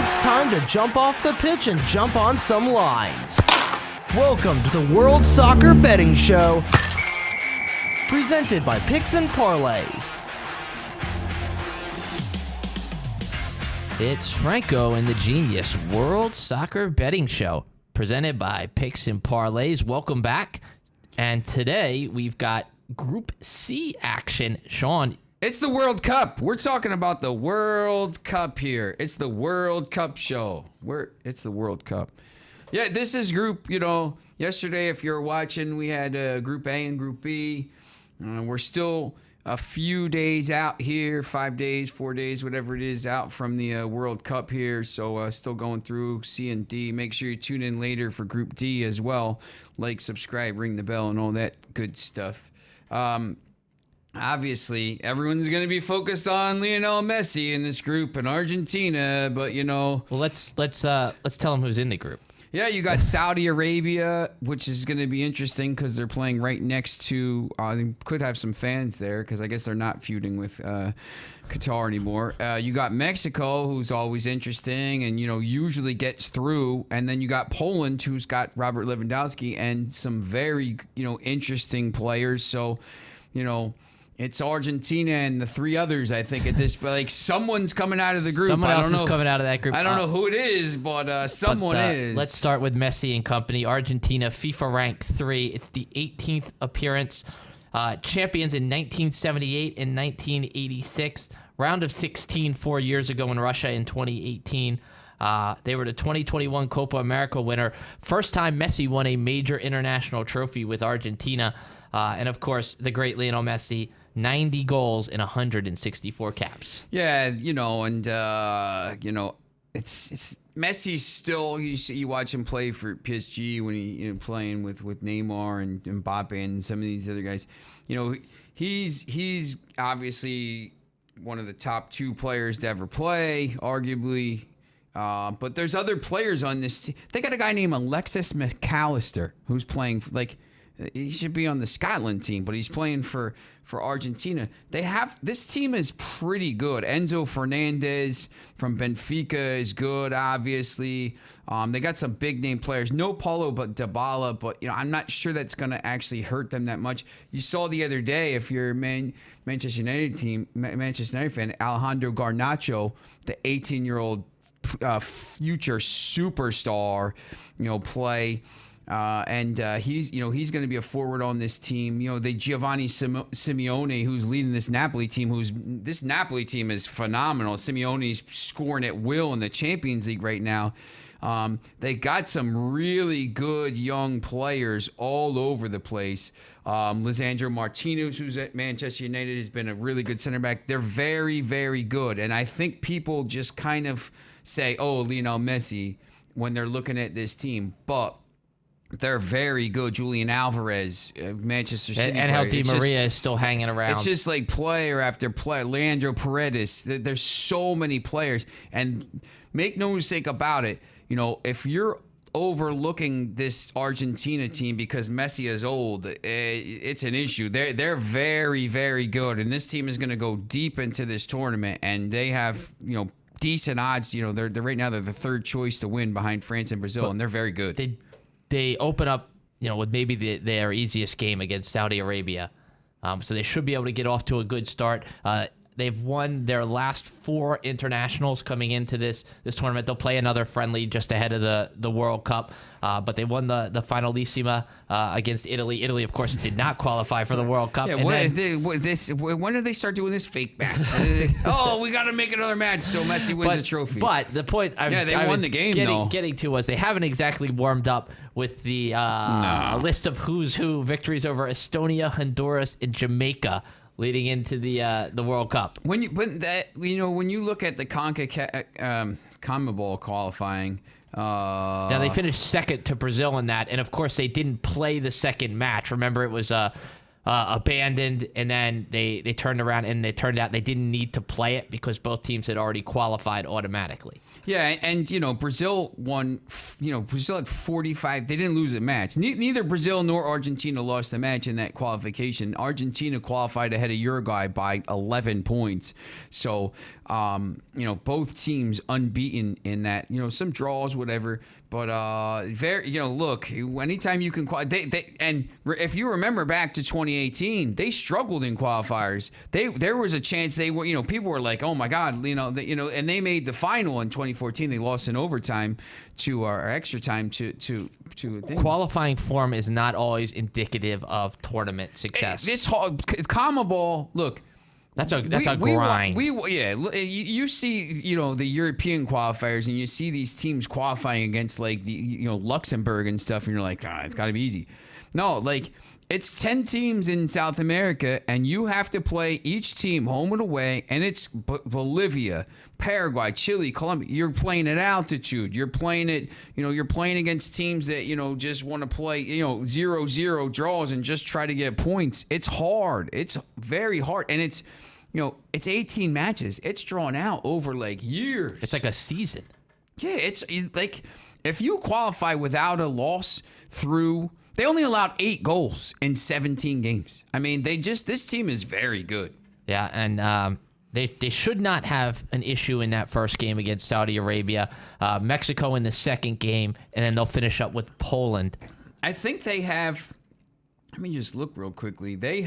It's time to jump off the pitch and jump on some lines. Welcome to the World Soccer Betting Show, presented by Picks Parlays. It's Franko and the Genius World Soccer Betting Show, presented by Picks Parlays. Welcome back. And today we've got Group C action. Sean. It's the World Cup. We're talking about the World Cup here. It's the World Cup show. It's the World Cup. Yeah, this is group, yesterday if you're watching, we had Group A and Group B. We're still a few days out here, 5 days, 4 days, whatever it is, out from the World Cup here. So still going through C and D. Make sure you tune in later for Group D as well. Like, subscribe, ring the bell, and all that good stuff. Obviously, everyone's going to be focused on Lionel Messi in this group and Argentina, but Well, let's tell them who's in the group. Yeah, you got Saudi Arabia, which is going to be interesting because they're playing right next to. They could have some fans there because I guess they're not feuding with Qatar anymore. You got Mexico, who's always interesting and usually gets through, and then you got Poland, who's got Robert Lewandowski and some very interesting players. So, it's Argentina and the three others, I think, at this. But someone's coming out of the group. Someone else is coming out of that group. I don't know who it is, but someone is. Let's start with Messi and company. Argentina, FIFA rank 3. It's the 18th appearance. Champions in 1978 and 1986. Round of 16 4 years ago in Russia in 2018. They were the 2021 Copa America winner. First time Messi won a major international trophy with Argentina. And, of course, the great Lionel Messi, 90 goals in 164 caps. Yeah, it's Messi's still. You watch him play for PSG when he playing with Neymar and Mbappe and some of these other guys. He's obviously one of the top 2 players to ever play, arguably. But there's other players on this team. They got a guy named Alexis McAllister who's playing he should be on the Scotland team, but he's playing for Argentina. This team is pretty good. Enzo Fernandez from Benfica is good, obviously. They got some big name players. No Paulo but Dybala, but I'm not sure that's going to actually hurt them that much. You saw the other day, if you're a Manchester United fan, Alejandro Garnacho, the 18-year-old future superstar, play. And he's going to be a forward on this team. Giovanni Simeone, who's leading this Napoli team. This Napoli team is phenomenal. Simeone's scoring at will in the Champions League right now. They got some really good young players all over the place. Lisandro Martinez, who's at Manchester United, has been a really good center back. They're very, very good. And I think people just kind of say, oh, Lionel Messi, when they're looking at this team. But they're very good. Julian Alvarez, Manchester City. And how Di Maria is still hanging around. It's just like player after player. Leandro Paredes. There's so many players. And make no mistake about it, if you're overlooking this Argentina team because Messi is old, it's an issue. They're very, very good. And this team is going to go deep into this tournament. And they have, decent odds. They're right now they're the third choice to win behind France and Brazil. And they're very good. They open up, with maybe their easiest game against Saudi Arabia. So they should be able to get off to a good start. They've won their last 4 internationals coming into this tournament. They'll play another friendly just ahead of the World Cup. But they won the finalissima against Italy. Italy, of course, did not qualify for the World Cup. Yeah, when do they start doing this fake match? We got to make another match so Messi wins a trophy. But the point they won the game, getting to was they haven't exactly warmed up with the list of who's who victories over Estonia, Honduras, and Jamaica leading into the World Cup. When you look at the CONMEBOL qualifying. Now they finished second to Brazil in that, and of course they didn't play the second match. Remember, it was abandoned, and then they turned around and it turned out they didn't need to play it because both teams had already qualified automatically. Yeah, and Brazil won. Brazil had 45. They didn't lose a match. Neither Brazil nor Argentina lost a match in that qualification. Argentina qualified ahead of Uruguay by 11 points. So, both teams unbeaten in that. Some draws, whatever. But look, anytime you can if you remember back to 2018, they struggled in qualifiers. There was a chance they were, people were like, oh my God, and they made the final in 2014. They lost in overtime or extra time to Qualifying form is not always indicative of tournament success. It's hard. CONMEBOL, look. That's a grind. You see, the European qualifiers, and you see these teams qualifying against like the Luxembourg and stuff, and you're like, it's got to be easy. No, like it's 10 teams in South America, and you have to play each team home and away, and it's Bolivia, Paraguay, Chile, Colombia. You're playing at altitude. You're playing it. You're playing against teams that just want to play 0-0 draws and just try to get points. It's hard. It's very hard, and it's. It's 18 matches. It's drawn out over like years. It's like a season. Yeah, it's like if you qualify without a loss through, they only allowed 8 goals in 17 games. I mean, this team is very good. Yeah, and they should not have an issue in that first game against Saudi Arabia. Mexico in the second game, and then they'll finish up with Poland. I think they have. Let me just look real quickly. They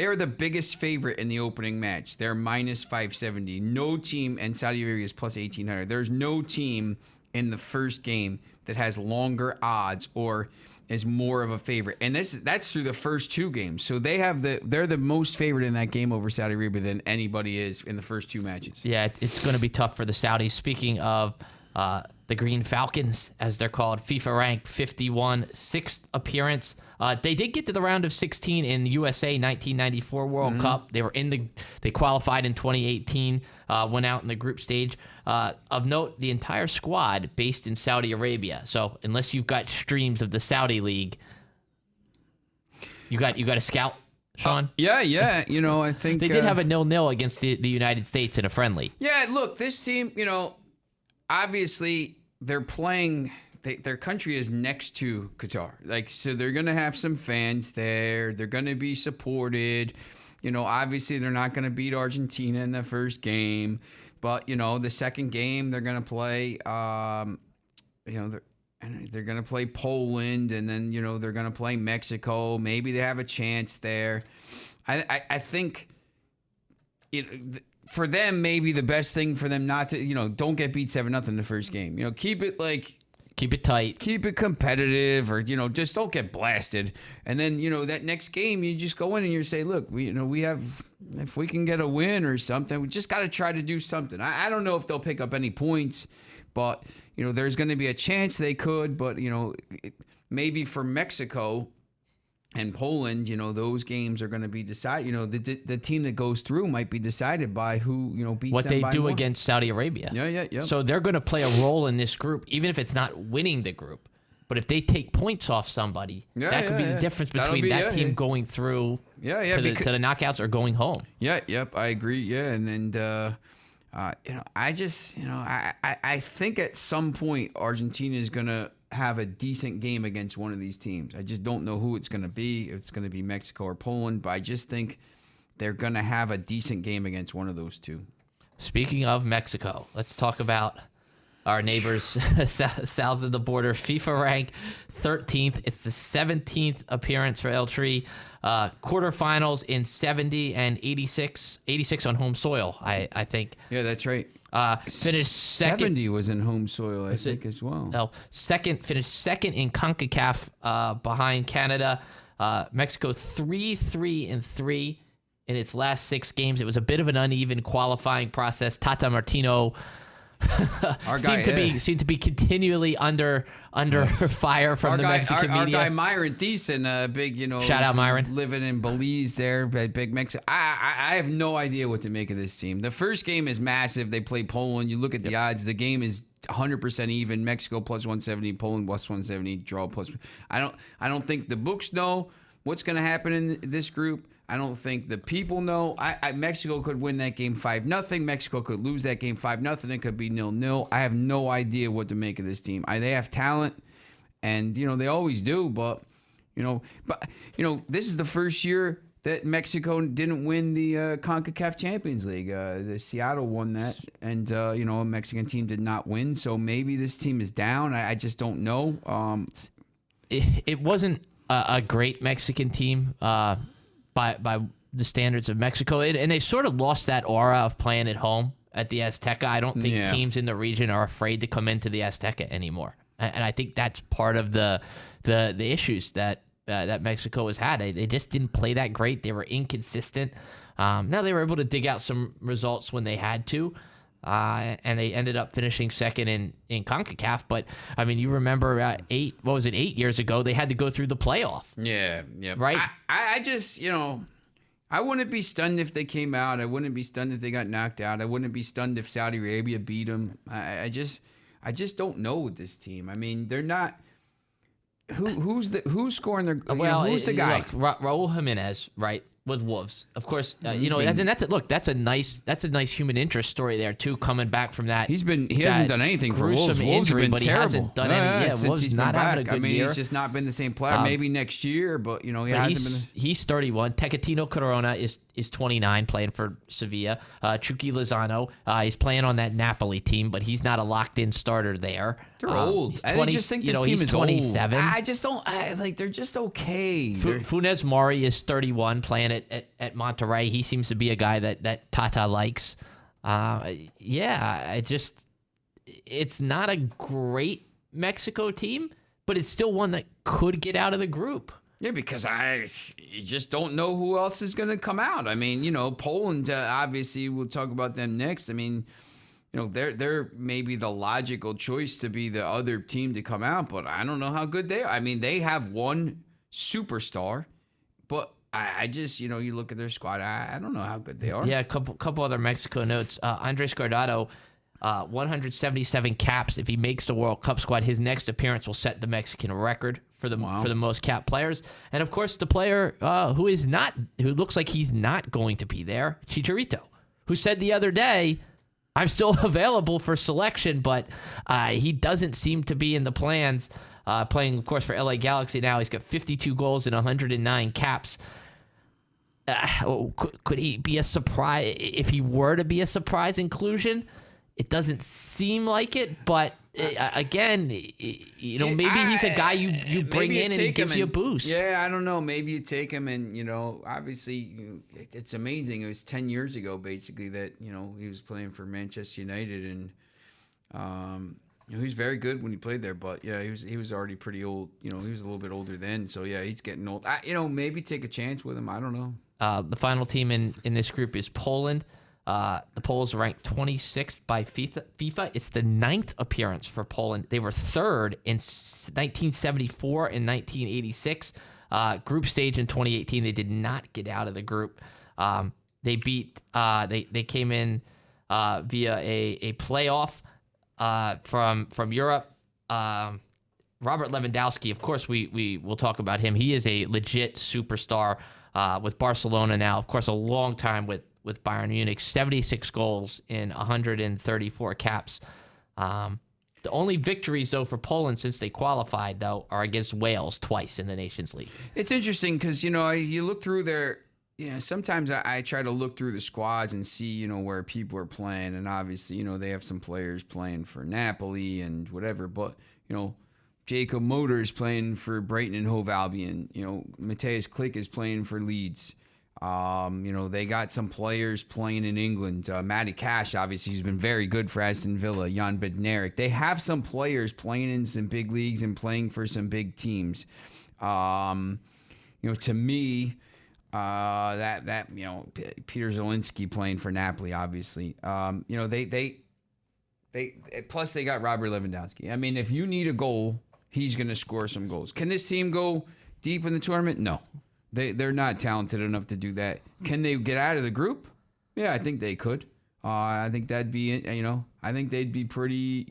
are the biggest favorite in the opening match. They're minus 570. No team, and Saudi Arabia is plus 1,800. There's no team in the first game that has longer odds or is more of a favorite. And that's through the first 2 games. So they're the most favorite in that game over Saudi Arabia than anybody is in the first 2 matches. Yeah, it's going to be tough for the Saudis. Speaking of the Green Falcons, as they're called, FIFA ranked 51, 6th appearance. They did get to the round of 16 in the USA 1994 World Cup. They qualified in 2018, went out in the group stage. Of note, the entire squad based in Saudi Arabia. So unless you've got streams of the Saudi League, you got a scout, Sean? Yeah. I think they did have a 0-0 against the United States in a friendly. Yeah, look, this team, obviously they're playing. Their country is next to Qatar, so they're gonna have some fans there. They're gonna be supported. Obviously they're not gonna beat Argentina in the first game, but the second game they're gonna play. They're gonna play Poland, and then they're gonna play Mexico. Maybe they have a chance there. I think for them, maybe the best thing for them not to, don't get beat 7-0 in the first game. Keep it tight, keep it competitive, or just don't get blasted. And then that next game, you just go in and you say, look, we have, if we can get a win or something, we just got to try to do something. I don't know if they'll pick up any points, but there's going to be a chance they could. But maybe for Mexico and Poland, those games are going to be decided. The team that goes through might be decided by who, beats what them they by do more. against Saudi Arabia. Yeah. So they're going to play a role in this group, even if it's not winning the group. But if they take points off somebody, that could be the difference between that team going through to the knockouts or going home. Yep, I agree. Yeah, and then I think at some point Argentina is going to have a decent game against one of these teams. I just don't know who it's going to be. If it's going to be Mexico or Poland, but I just think they're going to have a decent game against one of those two. Speaking of Mexico, let's talk about our neighbors south of the border. FIFA rank 13th. It's the 17th appearance for El Tri. Quarterfinals in 70 and 86 on home soil, I think. Yeah, that's right. Finished second. 70 was in home soil, I think, as well. Finished second in CONCACAF behind Canada. Mexico 3-3-3 in its last 6 games. It was a bit of an uneven qualifying process. Tata Martino seemed to be continually under fire from the Mexican media. Our guy Myron Thiessen, big, shout out Myron, living in Belize there, big Mexico. I have no idea what to make of this team. The first game is massive. They play Poland. You look at the odds. The game is 100% even. Mexico plus 170, Poland plus 170, draw plus. I don't think the books know. what's going to happen in this group. I don't think the people know. Mexico could win that game 5-0. Mexico could lose that game 5-0. It could be 0-0. I have no idea what to make of this team. They have talent, and they always do. But this is the first year that Mexico didn't win the CONCACAF Champions League. The Seattle won that, and a Mexican team did not win. So maybe this team is down. I just don't know. It wasn't a great Mexican team by the standards of Mexico, and they sort of lost that aura of playing at home at the Azteca. I don't think teams in the region are afraid to come into the Azteca anymore, and I think that's part of the issues that Mexico has had. They just didn't play that great. They were inconsistent. Now they were able to dig out some results when they had to. And they ended up finishing second in CONCACAF. But, I mean, you remember 8 years ago, they had to go through the playoff. Yeah. Right? I just, I wouldn't be stunned if they came out. I wouldn't be stunned if they got knocked out. I wouldn't be stunned if Saudi Arabia beat them. I just don't know with this team. I mean, they're not. Who's scoring their? Who's the guy? Look, Raul Jimenez, right? With Wolves, of course. And that's it. Look, that's a nice human interest story there too. Coming back from that, he hasn't done anything for Wolves. Wolves have been but terrible. He hasn't done any. Yeah, Wolves not having a good year. He's just not been the same player. Maybe next year, but he hasn't been. He's 31. Tecatito Corona is 29, playing for Sevilla. Chucky Lozano, he's playing on that Napoli team, but he's not a locked-in starter there. They're old. I just think this team is 27. Old. I just don't. They're just okay. Funes Mori is 31, playing at Monterrey. He seems to be a guy that Tata likes. It's not a great Mexico team, but it's still one that could get out of the group. Yeah, because you just don't know who else is going to come out. I mean, Poland, obviously, we'll talk about them next. I mean, they're maybe the logical choice to be the other team to come out, but I don't know how good they are. I mean, they have one superstar, but I just, you look at their squad, I don't know how good they are. Yeah, a couple other Mexico notes. Andres Guardado, 177 caps. If he makes the World Cup squad, his next appearance will set the Mexican record for the most cap players. And of course, the player who looks like he's not going to be there, Chicharito, who said the other day, I'm still available for selection, but he doesn't seem to be in the plans. Playing, of course, for LA Galaxy now. He's got 52 goals and 109 caps. Could he be a surprise? If he were to be a surprise inclusion, it doesn't seem like it, but again, maybe he's a guy you bring in and he gives you a boost. Yeah, I don't know. Maybe you take him and, obviously it's amazing. It was 10 years ago, basically, that, he was playing for Manchester United, and he was very good when he played there, but yeah, he was already pretty old. He was a little bit older then, so yeah, he's getting old. Maybe take a chance with him. I don't know. The final team in this group is Poland. The Poles are ranked 26th by FIFA. It's the 9th appearance for Poland. They were 3rd in 1974 and 1986. Group stage in 2018, they did not get out of the group. They beat. They came in via a playoff from Europe. Robert Lewandowski, of course, we will talk about him. He is a legit superstar with Barcelona now. Of course, a long time with Bayern Munich. 76 goals in 134 caps. The only victories, though, for Poland since they qualified, though, are against Wales twice in the Nations League. It's interesting because, you look through their... sometimes I try to look through the squads and see, where people are playing. And obviously, they have some players playing for Napoli and whatever. But, Jacob Moder is playing for Brighton and Hove Albion. Matthias Klick is playing for Leeds. They got some players playing in England. Matty Cash, obviously, who's been very good for Aston Villa. Jan Bednarek. They have some players playing in some big leagues and playing for some big teams. To me... Peter Zielinski playing for Napoli, obviously. They plus they got Robert Lewandowski. I mean, if you need a goal, he's going to score some goals. Can this team go deep in the tournament? No, they're not talented enough to do that. Can they get out of the group? Yeah, I think they could. I think that'd be, I think they'd be pretty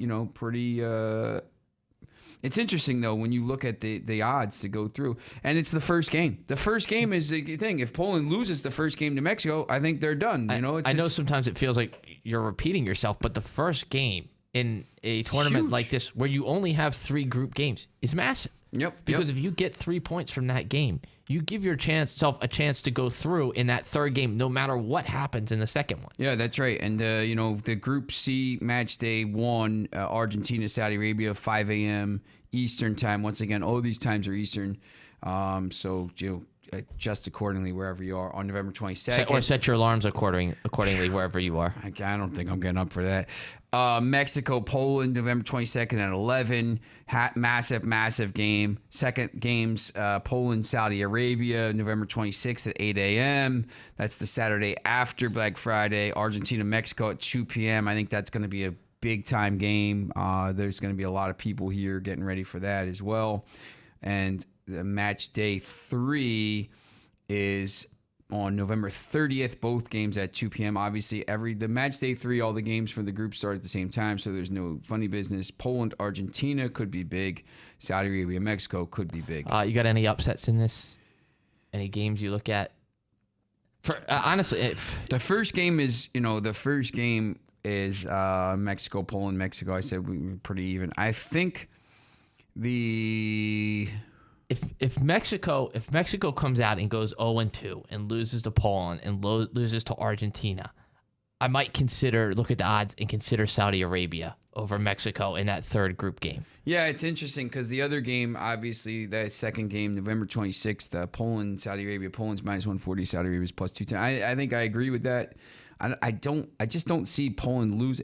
It's interesting, though, when you look at the odds to go through. And it's the first game. The first game is the thing. If Poland loses the first game to Mexico, I think they're done. You know, I know sometimes it feels like you're repeating yourself, but the first game in a tournament huge. like this where you only have 3 group games is massive. Yep. Because if you get 3 points from that game, you give yourself a chance to go through in that third game, no matter what happens in the second one. Yeah, that's right. And, the Group C match day 1, Argentina, Saudi Arabia, 5 a.m. Eastern time. Once again, all these times are Eastern. So, adjust accordingly wherever you are on November 22nd. Or set your alarms accordingly wherever you are. I don't think I'm getting up for that. Mexico, Poland, November 22nd at 11. Massive game. Second game's Poland, Saudi Arabia, November 26th at 8 a.m. That's the Saturday after Black Friday. Argentina, Mexico at 2 p.m. I think that's going to be a big-time game. There's going to be a lot of people here getting ready for that as well. And the match day 3 is on November 30th, both games at 2 p.m. Obviously, the match day 3, all the games for the group start at the same time, so there's no funny business. Poland, Argentina could be big. Saudi Arabia, Mexico could be big. You got any upsets in this? Any games you look at? Honestly, the first game is Mexico, Poland, Mexico. I said we were pretty even. I think If Mexico comes out and goes 0-2 and loses to Poland and loses to Argentina, I might look at the odds and consider Saudi Arabia over Mexico in that third group game. Yeah, it's interesting because the other game, obviously, that second game, November 26th, Poland, Saudi Arabia. Poland's -140, Saudi Arabia's +210. I think I agree with that. I just don't see Poland lose.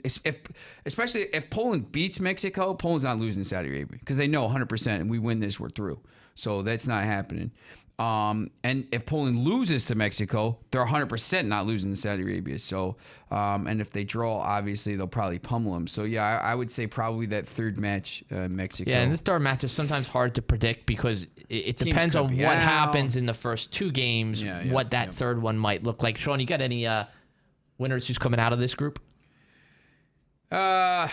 Especially if Poland beats Mexico, Poland's not losing to Saudi Arabia because they know 100% and we win this, we're through. So that's not happening. And if Poland loses to Mexico, they're 100% not losing to Saudi Arabia. So, and if they draw, obviously they'll probably pummel them. So yeah, I would say probably that third match, Mexico. Yeah, and this third match is sometimes hard to predict because it depends on what happens in the first 2 games, what that third one might look like. Sean, you got any winners who's coming out of this group? I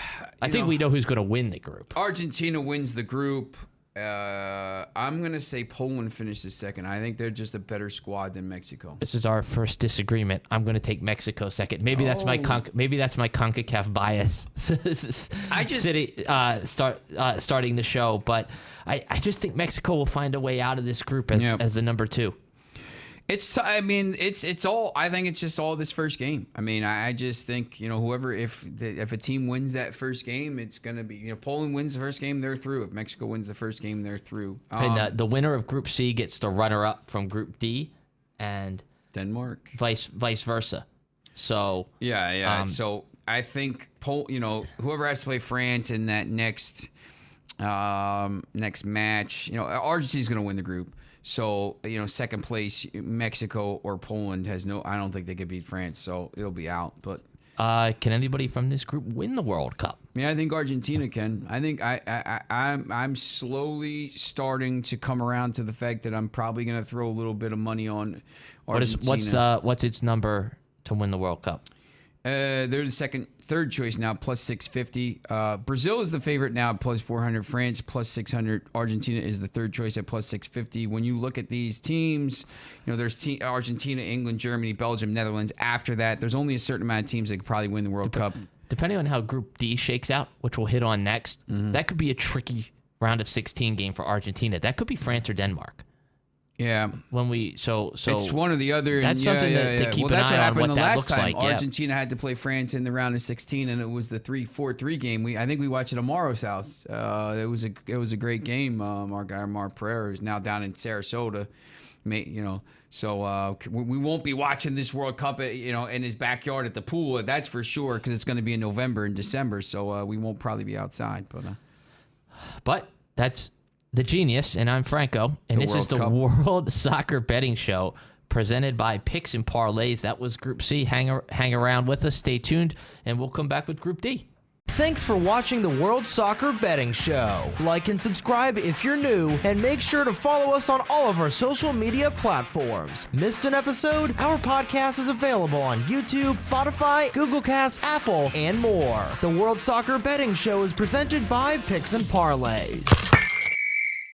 think we know who's going to win the group. Argentina wins the group. I'm going to say Poland finishes second. I think they're just a better squad than Mexico. This is our first disagreement. I'm going to take Mexico second. Maybe that's my CONCACAF bias. Starting the show, but I just think Mexico will find a way out of this group as the number 2. I think it's just all this first game. I mean, I just think, if a team wins that first game, it's going to be, Poland wins the first game, they're through. If Mexico wins the first game, they're through. And the winner of Group C gets the runner-up from Group D and Denmark. Vice versa. So yeah. So I think whoever has to play France in that next match, Argentina's going to win the group. So, second place, Mexico or Poland I don't think they could beat France, so it'll be out. But can anybody from this group win the World Cup? Yeah, I think Argentina can. I think I'm slowly starting to come around to the fact that I'm probably going to throw a little bit of money on Argentina. What's its number to win the World Cup? They're the third choice now, +650. Brazil is the favorite now at +400. France +600. Argentina is the third choice at +650. When you look at these teams, there's Argentina, England, Germany, Belgium, Netherlands. After that, there's only a certain amount of teams that could probably win the World Cup. Depending on how Group D shakes out, which we'll hit on next, that could be a tricky round of 16 game for Argentina. That could be France or Denmark. Yeah, it's one or the other. That's something to keep an eye on what that looks like. Argentina had to play France in the round of 16, and it was the 3-4-3 game. I think we watched it at Amoro's house. It was a great game. Our guy Mark Pereira is now down in Sarasota. So we won't be watching this World Cup, in his backyard at the pool. That's for sure, because it's going to be in November and December. So we won't probably be outside. But that's The Genius, and I'm Franco, and this is the World Soccer Betting Show presented by Picks and Parlays. That was Group C. Hang around with us. Stay tuned, and we'll come back with Group D. Thanks for watching the World Soccer Betting Show. Like and subscribe if you're new, and make sure to follow us on all of our social media platforms. Missed an episode? Our podcast is available on YouTube, Spotify, Google Cast, Apple, and more. The World Soccer Betting Show is presented by Picks Parlays.